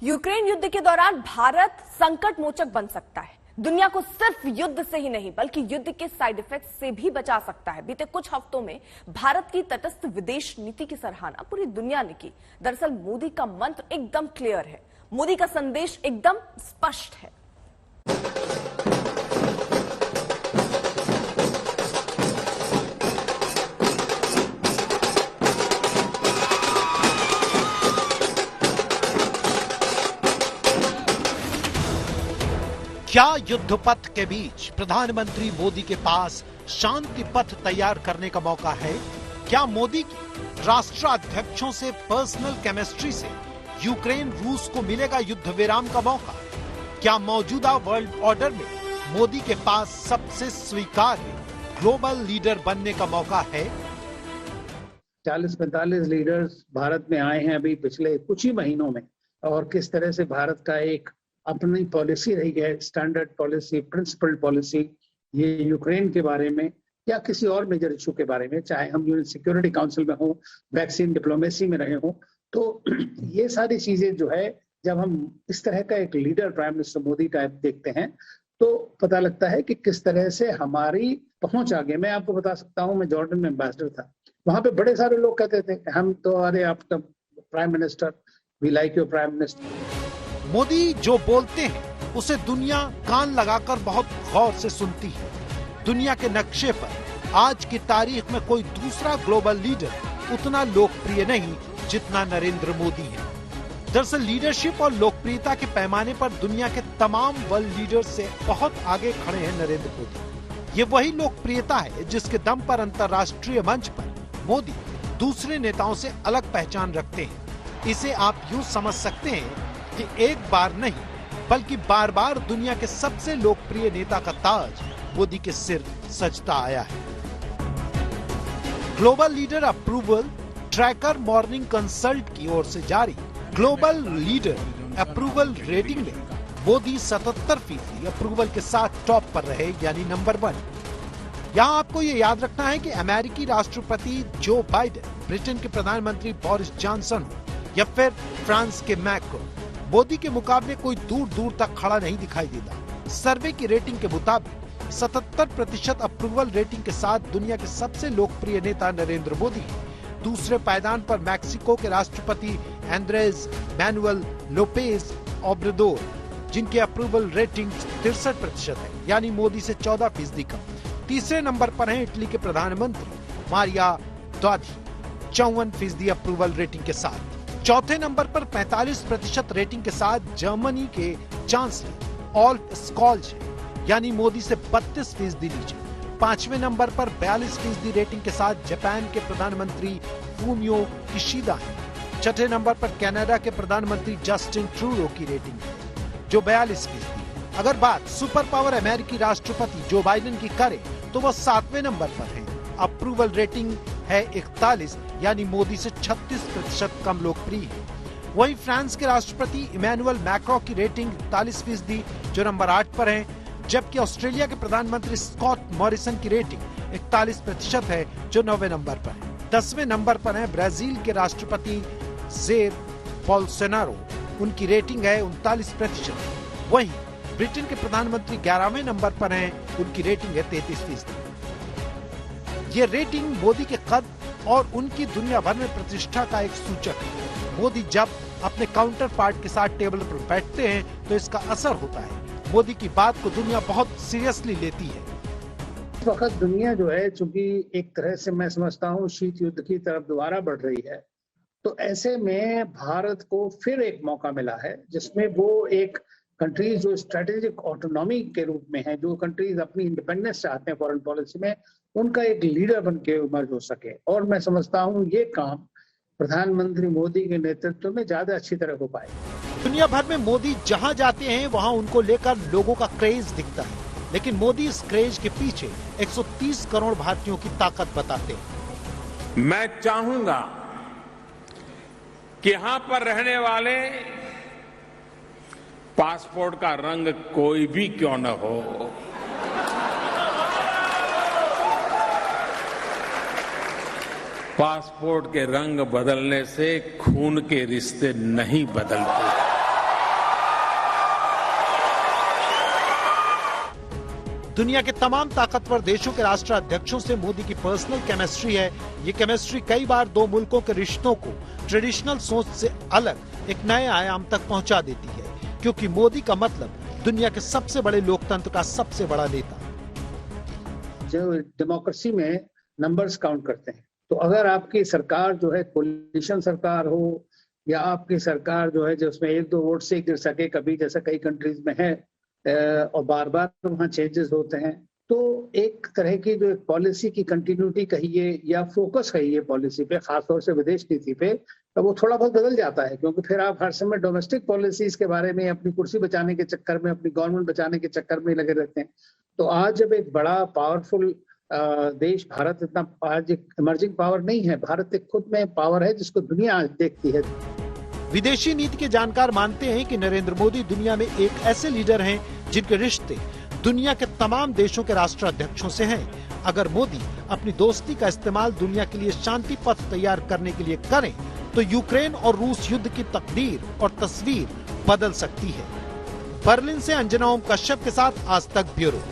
Ukraine युद्ध के दौरान भारत संकट मोचक बन सकता है। दुनिया को सिर्फ युद्ध से ही नहीं बल्कि युद्ध के साइड इफेक्ट्स से भी बचा सकता है। बीते कुछ हफ्तों में भारत की तटस्थ विदेश नीति की सराहना पूरी दुनिया ने की। दरअसल मोदी का मंत्र एकदम क्लियर है, मोदी का संदेश एकदम स्पष्ट है। क्या युद्ध पथ के बीच प्रधानमंत्री मोदी के पास शांति पथ तैयार करने का मौका है? क्या मोदी की राष्ट्राध्यक्षों से पर्सनल केमिस्ट्री से यूक्रेन रूस को मिलेगा युद्ध विराम का मौका? क्या मौजूदा वर्ल्ड ऑर्डर में मोदी के पास सबसे स्वीकार्य ग्लोबल लीडर बनने का मौका है? 40-45 लीडर्स भारत में आए हैं अभी पिछले कुछ ही महीनों में, और किस तरह से भारत का एक अपनी पॉलिसी रही है, स्टैंडर्ड पॉलिसी, प्रिंसिपल्ड पॉलिसी, ये यूक्रेन के बारे में या किसी और मेजर इशू के बारे में, चाहे हम यूएन सिक्योरिटी काउंसिल में हो, वैक्सीन डिप्लोमेसी में रहे हो, तो ये सारी चीजें जो है, जब हम इस तरह का एक leader prime minister Modi type देखते हैं तो पता लगता है कि किस तरह से हमारी पहुंच आगे। मैं आपको बता सकता हूं, मैं जॉर्डन में एम्बेसडर था, वहां पे बड़े सारे लोग कहते थे हम तो, अरे आप तो prime minister, we like your prime minister. Modi जो बोलते हैं उसे दुनिया कान लगाकर बहुत गौर से सुनती है। दुनिया के नक्शे पर आज की तारीख में कोई दूसरा ग्लोबल लीडर उतना लोकप्रिय नहीं जितना नरेंद्र मोदी है। दरअसल लीडरशिप और लोकप्रियता के पैमाने पर दुनिया के तमाम वर्ल्ड लीडर से बहुत आगे खड़े हैं नरेंद्र मोदी। ये वही लोकप्रियता है जिसके दम पर अंतर्राष्ट्रीय मंच पर मोदी दूसरे नेताओं से अलग पहचान रखते हैं। इसे आप यूं समझ सकते हैं कि एक बार नहीं बल्कि बार बार दुनिया के सबसे लोकप्रिय नेता का ताज मोदी के सिर सजता आया है। Global leader approval tracker morning consult की ओर से जारी ग्लोबल लीडर अप्रूवल रेटिंग में मोदी 77% अप्रूवल के साथ टॉप पर रहे, यानी नंबर 1। यहाँ आपको ये याद रखना है कि अमेरिकी राष्ट्रपति जो बाइडेन, ब्रिटेन के प्रधानमंत्री बोरिस जॉनसन या फिर फ्रांस के मैक्रो, मोदी के मुकाबले कोई दूर दूर तक खड़ा नहीं दिखाई देता। सर्वे की रेटिंग के मुताबिक 77% अप्रूवल रेटिंग के साथ दुनिया के सबसे लोकप्रिय नेता नरेंद्र मोदी हैं। दूसरे पायदान पर मैक्सिको के राष्ट्रपति एंड्रेस मैनुअल लोपेज ओब्राडोर, जिनकी अप्रूवल रेटिंग 63% है, यानी मोदी से 14% कम। तीसरे नंबर पर हैं इटली के प्रधानमंत्री मारिया ड्राघी, 54% अप्रूवल रेटिंग के साथ। चौथे नंबर पर 45% रेटिंग के साथ जर्मनी के चांसलर ओल्फ स्कॉल्ज, यानी मोदी से 32% नीचे। पांचवें नंबर पर 42% रेटिंग के साथ जापान के प्रधानमंत्री फूमियो किशिदा है। छठे नंबर पर कनाडा के प्रधानमंत्री जस्टिन ट्रूडो की रेटिंग है, जो 42%। अगर बात सुपर पावर अमेरिकी राष्ट्रपति जो बाइडेन की करें तो वह 7वें नंबर पर है। अप्रूवल रेटिंग है 41, यानी मोदी से 36% कम लोकप्रिय है। वहीं फ्रांस के राष्ट्रपति इमैनुअल मैक्रो की रेटिंग 41%, जो नंबर 8 पर है, जबकि ऑस्ट्रेलिया के प्रधानमंत्री स्कॉट मॉरिसन की रेटिंग 41% है, जो 9वें नंबर पर है। 10वें नंबर पर है ब्राजील के राष्ट्रपति जेर बोल्सोनारो, उनकी रेटिंग है 39%। वहीं ब्रिटेन के प्रधानमंत्री 11वें नंबर पर हैं, उनकी रेटिंग है 33%। ये रेटिंग मोदी के कद और उनकी दुनिया भर में प्रतिष्ठा का एक सूचक है। मोदी जब अपने काउंटर पार्ट के साथ टेबल पर बैठते हैं तो इसका असर होता है। मोदी की बात को दुनिया बहुत सीरियसली लेती है। इस वक्त दुनिया जो है, चूंकि एक तरह से मैं समझता हूँ शीत युद्ध की तरफ दोबारा बढ़ रही है, तो ऐसे में भारत को फिर एक मौका मिला है जिसमें वो एक कंट्रीज जो स्ट्रेटेजिक ऑटोनॉमी के रूप में है, जो कंट्रीज अपनी इंडिपेंडेंस चाहते हैं फॉरेन पॉलिसी में, उनका एक लीडर बन के इमर्ज हो सके। और मैं समझता हूँ ये काम प्रधानमंत्री मोदी के नेतृत्व में ज्यादा अच्छी तरह हो पाए। दुनिया भर में मोदी जहाँ जाते हैं वहाँ उनको लेकर लोगों का क्रेज दिखता है, लेकिन मोदी इस क्रेज के पीछे 130 करोड़ भारतीयों की ताकत बताते हैं। मैं चाहूंगा कि यहाँ पर रहने वाले पासपोर्ट का रंग कोई भी क्यों न हो, पासपोर्ट के रंग बदलने से खून के रिश्ते नहीं बदलते। दुनिया के तमाम ताकतवर देशों के राष्ट्राध्यक्षों से मोदी की पर्सनल केमिस्ट्री है। ये केमिस्ट्री कई बार दो मुल्कों के रिश्तों को ट्रेडिशनल सोच से अलग एक नए आयाम तक पहुंचा देती है, क्योंकि मोदी का मतलब दुनिया के सबसे बड़े लोकतंत्र का सबसे बड़ा नेता। जो डेमोक्रेसी में नंबर्स काउंट करते हैं, तो अगर आपकी सरकार जो है कोलिशन सरकार हो या आपकी सरकार जो है जिसमें 1-2 वोट से गिर सके, कभी जैसा कई कंट्रीज में है, और बार बार वहाँ चेंजेस होते हैं, तो एक तरह की जो पॉलिसी की कंटिन्यूटी कहिए या फोकस कहिए पॉलिसी पे, खासतौर से विदेश नीति पे, तो वो थोड़ा बहुत बदल जाता है, क्योंकि फिर आप हर समय डोमेस्टिक पॉलिसीज के बारे में अपनी कुर्सी बचाने के चक्कर में, अपनी गवर्नमेंट बचाने के चक्कर में लगे रहते हैं। तो आज जब एक बड़ा पावरफुल देश भारत इतना आज एक इमर्जिंग पावर नहीं है, भारत एक खुद में पावर है जिसको दुनिया आज देखती है। विदेशी नीति के जानकार मानते हैं कि नरेंद्र मोदी दुनिया में एक ऐसे लीडर हैं जिनके रिश्ते दुनिया के तमाम देशों के राष्ट्राध्यक्षों से हैं। अगर मोदी अपनी दोस्ती का इस्तेमाल दुनिया के लिए शांति पथ तैयार करने के लिए करें, तो यूक्रेन और रूस युद्ध की तकदीर और तस्वीर बदल सकती है। बर्लिन से अंजना ओम कश्यप के साथ आज तक ब्यूरो।